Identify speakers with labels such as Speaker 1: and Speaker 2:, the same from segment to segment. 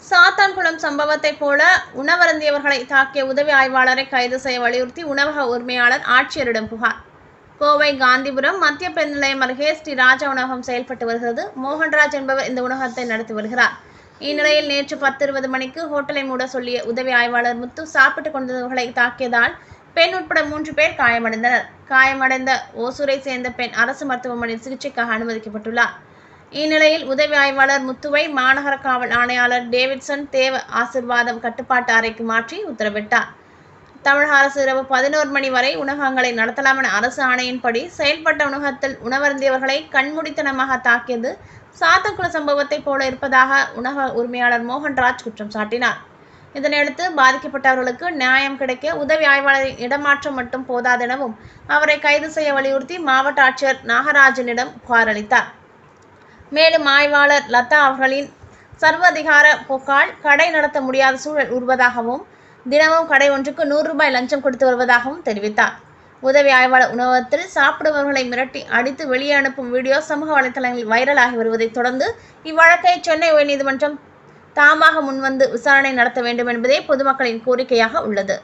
Speaker 1: சாத்தான்குளம் சம்பவத்தைப் போல உணவருந்தியவர்களை தாக்கிய உதவி ஆய்வாளரை கைது செய்ய வலியுறுத்தி உணவக உரிமையாளர் ஆட்சியரிடம் புகார். கோவை காந்திபுரம் மத்திய பெண் நிலையம் அருகே ஸ்ரீ ராஜா உணவகம் செயல்பட்டு வருகிறது. மோகன்ராஜ் என்பவர் இந்த உணவகத்தை நடத்தி வருகிறார். இந்நிலையில் நேற்று 10:20 மணிக்கு ஹோட்டலை மூட சொல்லிய உதவி ஆய்வாளர் முத்து சாப்பிட்டுக் கொண்டவர்களை தாக்கியதால் பெண் உட்பட 3 பேர் காயமடைந்தனர். காயமடைந்த ஓசூரை சேர்ந்த பெண் அரசு மருத்துவமனையில் சிகிச்சைக்காக அனுமதிக்கப்பட்டுள்ளார். இந்நிலையில் உதவி ஆய்வாளர் முத்துவை மாநகர காவல் ஆணையாளர் டேவிட்சன் தேவ ஆசிர்வாதம் கட்டுப்பாட்டு அறைக்கு மாற்றி உத்தரவிட்டார். தமிழக அரசு இரவு 11 மணி வரை உணவகங்களை நடத்தலாம் என அரசு ஆணையின்படி செயல்பட்ட உணவகத்தில் உணவருந்தியவர்களை கண்மூடித்தனமாக தாக்கியது சாத்தான்குள சம்பவத்தை போல இருப்பதாக உணவக உரிமையாளர் மோகன்ராஜ் குற்றம் சாட்டினார். இதனையடுத்து பாதிக்கப்பட்டவர்களுக்கு நியாயம் கிடைக்க உதவி ஆய்வாளரின் இடமாற்றம் மட்டும் போதாதெனவும் அவரை கைது செய்ய வலியுறுத்தி மாவட்ட ஆட்சியர் நாகராஜனிடம் புகார் அளித்தார். மேலும் ஆய்வாளர் லதா அவர்களின் சர்வதிகார போக்கால் கடை நடத்த முடியாத சூழல் உருவதாகவும் தினமும் கடை ஒன்றுக்கு 100 ரூபாய் லஞ்சம் கொடுத்து வருவதாகவும் தெரிவித்தார். உதவி ஆய்வாளர் உணவகத்தில் சாப்பிடுபவர்களை மிரட்டி அடித்து வெளியே அனுப்பும் வீடியோ சமூக வலைதளங்களில் வைரலாகி வருவதை தொடர்ந்து இவ்வழக்கை சென்னை உயர்நீதிமன்றம் தாமாக முன்வந்து விசாரணை நடத்த வேண்டும் என்பதே பொதுமக்களின் கோரிக்கையாக உள்ளது.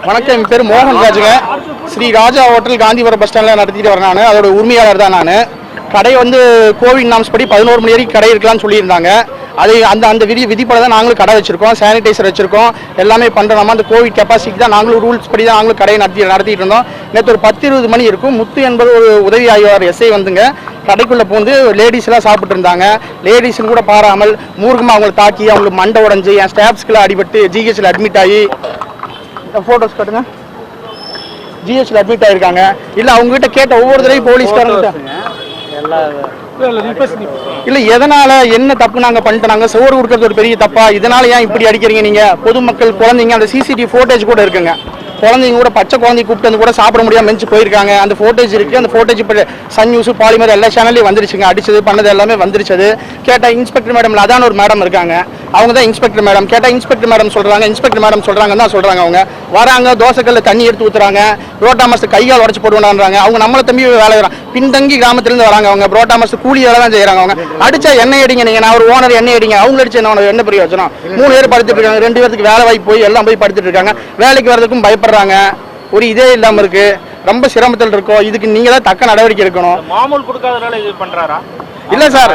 Speaker 2: வணக்கம், என் பேர் மோகன்ராஜுங்க. ஸ்ரீ ராஜா ஹோட்டல் காந்திபுரம் பஸ் ஸ்டாண்டில் நடத்திட்டு வரேன். நான் அதோட உரிமையாளர் தான். நான் கடை கோவிட் நாம்ஸ் படி 11 மணி வரைக்கும் கடை இருக்கலாம்னு சொல்லியிருந்தாங்க. அது அந்த விதிப்படி தான் நாங்களும் கடை வச்சிருக்கோம், சானிடைசர் வச்சிருக்கோம், எல்லாமே பண்ணுறோம். அந்த கோவிட் கெப்பாசிட்டி தான் நாங்களும் ரூல்ஸ் படி தான் நாங்களும் கடையை நடத்திட்டு இருந்தோம். நேற்று ஒரு 10-20 மணி இருக்கும். முத்து என்பது ஒரு உதவி ஆய்வாளர் எஸ்ஐ வந்துங்க கடைக்குள்ளே பூந்து லேடிஸ்லாம் சாப்பிட்டு இருந்தாங்க. லேடிஸ்னு கூட பாராமல் மூர்க்கமாக அவங்களை தாக்கி அவங்களுக்கு மண்டை உடஞ்சி என் ஸ்டாஃப்ஸ்க்குலாம் அடிபட்டு ஜிஹெச்சில் அட்மிட் ஆகி ஃபோட்டோஸ் கட்டுங்க ஜிஹெச்சில் அட்மிட் ஆகிருக்காங்க. இல்லை அவங்ககிட்ட கேட்ட ஒவ்வொரு தடவையும் போலீஸ்காரங்க இல்ல எதனால என்ன தப்பு நாங்க பண்ணிட்டு நாங்க சோறு கொடுக்கறது ஒரு பெரிய தப்பா, இதனால ஏன் இப்படி அடிக்கிறீங்க நீங்க? பொதுமக்கள் குழந்தைங்க அந்த சிசிடிவி ஃபோட்டேஜ் கூட இருக்குங்க. குழந்தைங்க கூட பச்சை குழந்தை கூப்பிட்டு வந்து கூட சாப்பிட முடியாம மெஞ்சு போயிருக்காங்க. அந்த ஃபோட்டேஜ் இருக்கு. அந்த ஃபோட்டேஜ் இப்போ சன் நியூஸ் பாலிமர் எல்லா சேனல்லையும் வந்துருச்சுங்க. அடிச்சது பண்ணது எல்லாமே வந்துருச்சது. கேட்டால் இன்ஸ்பெக்டர் மேடம் அதான் ஒரு மேடம் இருக்காங்க. அவங்க தான் இன்ஸ்பெக்டர் மேடம். கேட்டால் இன்ஸ்பெக்டர் மேடம் சொல்றாங்க, இன்ஸ்பெக்டர் மேடம் சொல்றாங்கன்னு தான் சொல்றாங்க. அவங்க வராங்க, தோசைக்கல்ல தண்ணி எடுத்து ஊத்துறாங்க, புரோட்டா மாஸ்டர் கையால் உடச்சு போடுவான்றாங்க. அவங்க நம்மளை தம்பி வேலை செய்யறாங்க. பின்தங்கி கிராமத்திலிருந்து வராங்க. அவங்க புரோட்டா மாஸ்டர் கூலி வேலை தான் செய்யறாங்க. அவங்க அடிச்சா எண்ணெய் அடிங்க நீங்க, நான் ஒரு ஓனர் எண்ணெய் அடிங்க, அவங்க அடிச்சு என்ன பிரயோஜனம்? 3 பேர் படுத்துட்டு இருக்காங்க. 2 பேருக்கு வேலை வாய்ப்பு போய் எல்லாம் போய் படுத்துட்டு இருக்காங்க. வேலைக்கு வர்றதுக்கும் பயப்படுறாங்க. ஒரு இதே இல்லாம இருக்கு. ரொம்ப சிரமத்தில் இருக்கும். இதுக்கு நீங்க தான் தக்க நடவடிக்கை எடுக்கணும்.
Speaker 3: மாமூல் கொடுக்காதனால இது பண்றாரா?
Speaker 2: இல்ல சார்,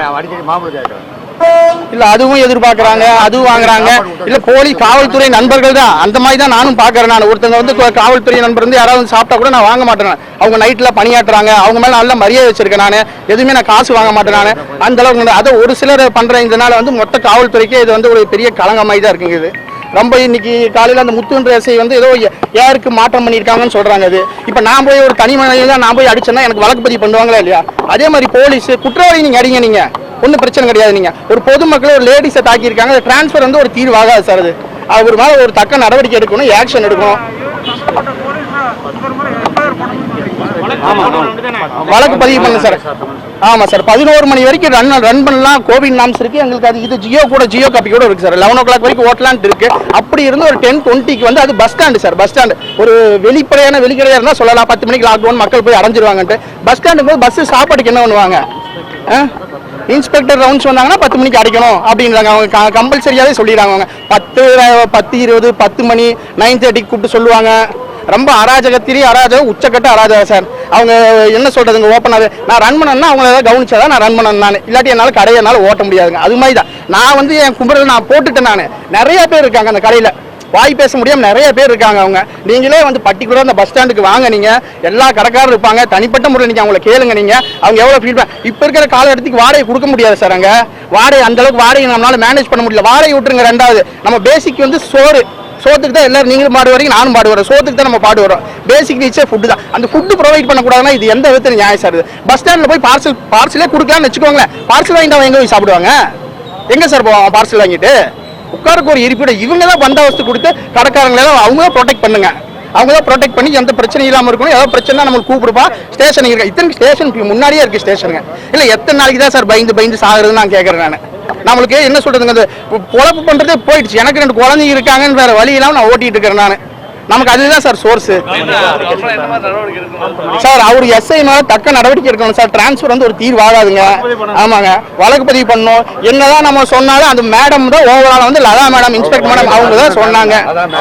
Speaker 2: இல்ல அதுவும் எதிர்பார்க்கறாங்க, அதுவும் வாங்குறாங்க. இல்ல போலீஸ் காவல்துறை நண்பர்கள் தான் அந்த மாதிரி தான் நானும் பாக்குறேன். நான் ஒருத்தங்க காவல்துறை நண்பர் யாராவது சாப்பிட்டா கூட நான் வாங்க மாட்டேன். அவங்க நைட்ல பணியாற்றுறாங்க. அவங்க மேல நல்ல மரியாதை வச்சிருக்கேன். நான் எதுவுமே நான் காசு வாங்க மாட்டேன். நான் அந்த அளவுக்கு அதை ஒரு சிலர் பண்றேன். இதனால மொத்த காவல்துறைக்கு இது ஒரு பெரிய களங்கமாய் தான் இருக்குங்க. இது ரொம்ப இன்னைக்கு காலையில் அந்த முத்துன்ற எஸ்ஐ ஏதோ யாருக்கு மாற்றம் பண்ணியிருக்காங்கன்னு சொல்றாங்க. அது இப்போ நான் போய் ஒரு தனி மனிதன் நான் போய் அடிச்சேன்னா எனக்கு வழக்கு பதிவு பண்ணுவாங்களா இல்லையா? அதே மாதிரி போலீஸ் குற்றவாளி நீங்க அடிங்க, நீங்க ஒன்றும் பிரச்சனை கிடையாது. நீங்க ஒரு பொதுமக்களை ஒரு லேடிஸை தாக்கியிருக்காங்க. அது டிரான்ஸ்ஃபர் ஒரு தீர்வாகாது சார். அது அவர் மேலே ஒரு தக்க நடவடிக்கை எடுக்கணும், ஆக்ஷன் எடுக்கணும். வழக்கு பதிவு பண்ணு சார். ஆமா சார், 11 மணி வரைக்கும் ரன் பண்ணலாம். கோவிட் நாம்ஸ் இருக்கு எங்களுக்கு. அது இது ஜியோ காப்பி கூட இருக்கு சார். 11 o'clock வரைக்கும் ஓட்டலான்ட்டு இருக்கு. அப்படி இருந்து ஒரு 10:20 அது bus stand sir. Bus stand ஒரு வெளிப்படையான வெளிக்கடையா இருந்தா சொல்லலாம். 10 மணிக்கு லாக்டவுன் மக்கள் போய் அடைஞ்சிருவாங்கன்ட்டு. பஸ் ஸ்டாண்டு போது பஸ் சாப்பாட்டுக்கு என்ன பண்ணுவாங்க? இன்ஸ்பெக்டர் ரவுண்ட்ஸ் வந்தாங்கன்னா 10 மணிக்கு அடிக்கணும் அப்படின்றாங்க. அவங்க கம்பல்சரியாவே சொல்லிடுறாங்க. அவங்க 10:20 10 மணி 9:30 கூப்பிட்டு சொல்லுவாங்க. ரொம்ப அராஜகத்திலேயே அராஜகம், உச்சக்கட்ட அராஜகம் சார். அவங்க என்ன சொல்றதுங்க, ஓப்பனாகவே நான் ரன் பண்ணேன்னா அவங்க ஏதாவது கவனிச்சாதான் நான் ரன் பண்ணேன். நான் இல்லாட்டி என்னால் கடையை என்னால் ஓட்ட முடியாதுங்க. அது மாதிரி தான் நான் என் கும்பலில் நான் போட்டுட்டேன். நான் நிறைய பேர் இருக்காங்க அந்த கடையில், வாய் பேச முடியாமல் நிறைய பேர் இருக்காங்க. அவங்க நீங்களே பர்டிகுலராக அந்த பஸ் ஸ்டாண்டுக்கு வாங்க. நீங்கள் எல்லா கடைக்காரரும் இருப்பாங்க. தனிப்பட்ட முறையில் நீங்கள் அவங்கள கேளுங்க. நீங்கள் அவங்க எவ்வளோ ஃபீட்பேக். இப்போ இருக்கிற காலகட்டத்துக்கு வாடகை கொடுக்க முடியாது சார். அங்கே வாடகை அந்தளவுக்கு வாடகை நம்மளால மேனேஜ் பண்ண முடியல. வாடகை விட்டுருங்க. ரெண்டாவது நம்ம பேசிக் சோத்துக்கு தான் எல்லாரும் நீங்களும் பாடுவீங்க, நானும் பாடுவேன். சோத்துக்கு தான் நம்ம பாடுவோம். பேசிக் நீச்சே ஃபுட்டு தான். அந்த ஃபுட்டு ப்ரொவைட் பண்ணக்கூடாதுன்னா இது எந்த விதத்தில் நியாயம் சார்? பஸ் ஸ்டாண்டில் போய் பார்சலே கொடுக்கலாம்னு வச்சுக்கோங்களேன். பார்சல் வாங்கிட்டு எங்கே போய் சாப்பிடுவாங்க? எங்கே சார் போவாங்க பார்சல் வாங்கிட்டு? உட்காருக்கு ஒரு இருப்பிடம் இவங்க தான் பந்தாவஸ்து கொடுத்து கடைக்காரங்களெல்லாம் அவங்க தான் ப்ரொடெக்ட் பண்ணுங்க. அவங்க தான் ப்ரொடெக்ட் பண்ணி எந்த பிரச்சனையும் இல்லாமல் இருக்கணும். ஏதாவது பிரச்சனை நம்மளுக்கு கூப்பிடுப்பா. ஸ்டேஷன் இருக்கு, இத்தனை ஸ்டேஷன் முன்னாடியே இருக்கு ஸ்டேஷனுங்க. இல்லை எத்தனை நாளைக்கு தான் சார் பயந்து சாகுறதுன்னு நான் கேட்குறேன். நான் நம்மளுக்கு என்ன சொல்றதுங்க, அந்த பொழப்பு பண்றதே போயிடுச்சு. எனக்கு 2 குழந்தைங்க இருக்காங்கன்னு வேற வழி இல்லாமல் நான் ஓட்டிட்டு இருக்கிறேன். நான் நமக்கு அதுதான் சார் சோர்ஸ் சார். அவர் எஸ்ஐ மேல தக்க நடவடிக்கை எடுக்கணும் சார். டிரான்ஸ்ஃபர் வந்து ஒரு தீர்வு ஆகாதுங்க. ஆமாங்க, வழக்கு பதிவு பண்ணணும். என்னதான் நம்ம சொன்னாலும் அந்த மேடம் தான் ஓவரால் வந்து லதா மேடம், இன்ஸ்பெக்டர் மேடம் அவங்க தான் சொன்னாங்க,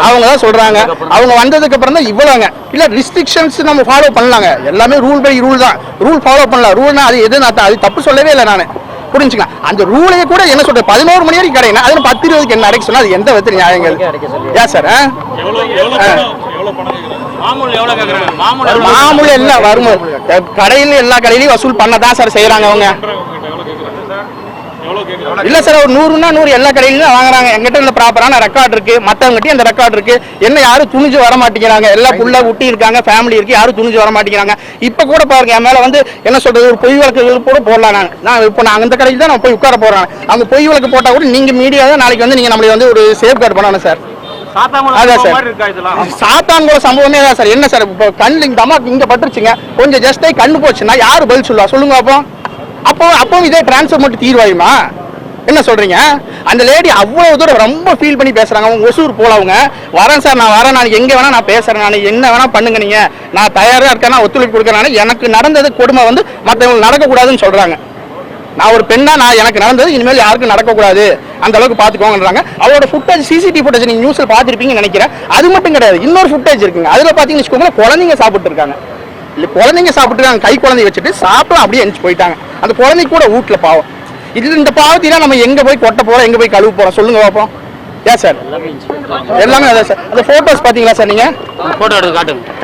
Speaker 2: அவங்க தான் சொல்றாங்க. அவங்க வந்ததுக்கு அப்புறம் தான் இவ்வளவுங்க. இல்ல ரிஸ்ட்ரிக்ஷன்ஸ் நம்ம ஃபாலோ பண்ணலாங்க. எல்லாமே ரூல் பை ரூல் தான். ரூல் ஃபாலோ பண்ணலாம். ரூல்னா அது எது நான் அது தப்பு சொல்லவே இல்லை நான். புரிஞ்சுக்கலாம். அந்த ரூலையே கூட என்ன சொல்றது 11 மணி வரைக்கும் கிடையாது. அது 10-20க்கு என்ன அடைக்க சொன்னா அது எந்த விதத்தில் நியாயங்கள்? ஏன் சார்? மாமூல் எல்லாம் வரும். கடையில் எல்லா கடையிலையும் வசூல் பண்ணதான் சார் செய்யறாங்க அவங்க. இல்ல சார், ஒரு 100ன்னா 100 எல்லா கடையிலும் வாங்குறாங்க. எங்கிட்ட இந்த ப்ராப்பரான ரெக்கார்ட் இருக்கு, மத்தவங்ககிட்ட இந்த ரெக்கார்ட் இருக்கு. என்ன யாரும் துணிஞ்சு வர மாட்டேங்கிறாங்க. எல்லாம் புள்ள குட்டி இருக்காங்க, ஃபேமிலி இருக்கு, யாரும் துணிஞ்சு வர மாட்டேங்கிறாங்க. இப்ப கூட பாருங்க என் மேல வந்து என்ன சொல்றது, ஒரு பொய் வழக்கு கூட போடலாம். நான் இப்போ நான் அந்த கடையில் தான் நான் போய் உட்கார போறேன். அவங்க பொய் வழக்கு போட்டா கூட நீங்க மீடியா தான் நாளைக்கு வந்து நீங்க நம்மளை வந்து ஒரு சேஃப் கார்டு பண்ணணும் சார். அதான் சார், சாத்தான்குள சம்பவமே தான் சார். என்ன சார், இப்போ கண்ணு இந்த அம்மாக்கு இங்க பட்டுருச்சுங்க, கொஞ்சம் ஜஸ்ட் கண்ணு போச்சுன்னா யாரு பதில் சொல்லுவா சொல்லுங்க? அப்போ இதே டிரான்ஸ்ஃபர் மட்டும் தீர்வாயுமா? என்ன சொல்றீங்க? அந்த லேடி அவ்வளவு தூரம் ரொம்ப ஃபீல் பண்ணி பேசுறாங்க. அவங்க ஒசூர் போல அவங்க வரேன் சார், நான் வரேன், நான் எங்க வேணா நான் பேசுறேன், நான் என்ன வேணா பண்ணுங்க, நீங்க நான் தயாரா இருக்கேன், நான் ஒத்துழைப்பு கொடுக்கறேன். எனக்கு நடந்தது கொடுமை வந்து மற்றவங்களுக்கு நடக்கக்கூடாதுன்னு சொல்றாங்க. நான் ஒரு பெண்ணா நான் எனக்கு நடந்தது இனிமேல் யாருக்கும் நடக்கக்கூடாது, அந்த அளவுக்கு பாத்துக்கோங்கன்றாங்க. அவரோட ஃபுட்டேஜ், சிசிடிவி ஃபுட்டேஜ் நீங்க நியூஸ்ல பாத்துருப்பீங்கன்னு நினைக்கிறேன். அது மட்டும் கிடையாது, இன்னொரு ஃபுட்டேஜ் இருக்குங்க. அதுல பாத்தீங்கன்னு வச்சுக்கோங்களேன், குழந்தைங்க சாப்பிட்டு இருக்காங்க. இல்ல குழந்தைங்க சாப்பிட்டு கை குழந்தைய வச்சுட்டு சாப்பிட்டு அப்படியே எந்திச்சு போயிட்டாங்க. அந்த குழந்தை கூட வீட்டுல பாவம். இது இந்த பாவத்தையெல்லாம் நம்ம எங்க போய் கொட்ட போறோம், எங்க போய் கழுவ போறோம் சொல்லுங்க பாப்போம். ஏன் சார்? எல்லாமே அதான் சார். அந்த போட்டோஸ் பாத்தீங்களா சார்? நீங்க போட்டோ எடுத்து காட்டுங்க.